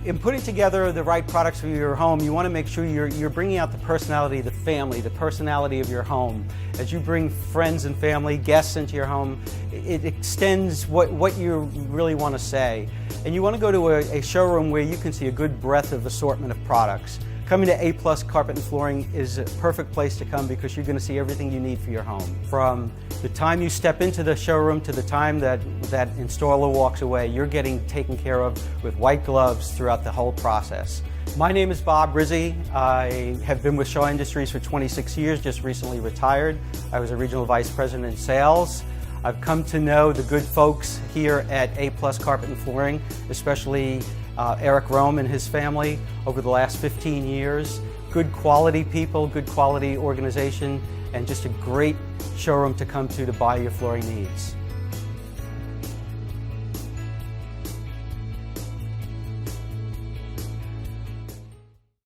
In putting together the right products for your home, you want to make sure you're bringing out the personality of the family, the personality of your home. As you bring friends and family, guests into your home, it extends what you really want to say. And you want to go to a showroom where you can see a good breadth of assortment of products. Coming to A+ Carpet and Flooring is a perfect place to come because you're going to see everything you need for your home. From the time you step into the showroom to the time that installer walks away, you're getting taken care of with white gloves throughout the whole process. My name is Bob Rizzi. I have been with Shaw Industries for 26 years, just recently retired. I was a regional vice president in sales. I've come to know the good folks here at A+ Carpet and Flooring, especially Eric Rome and his family over the last 15 years. Good quality people, good quality organization, and just a great showroom to come to buy your flooring needs.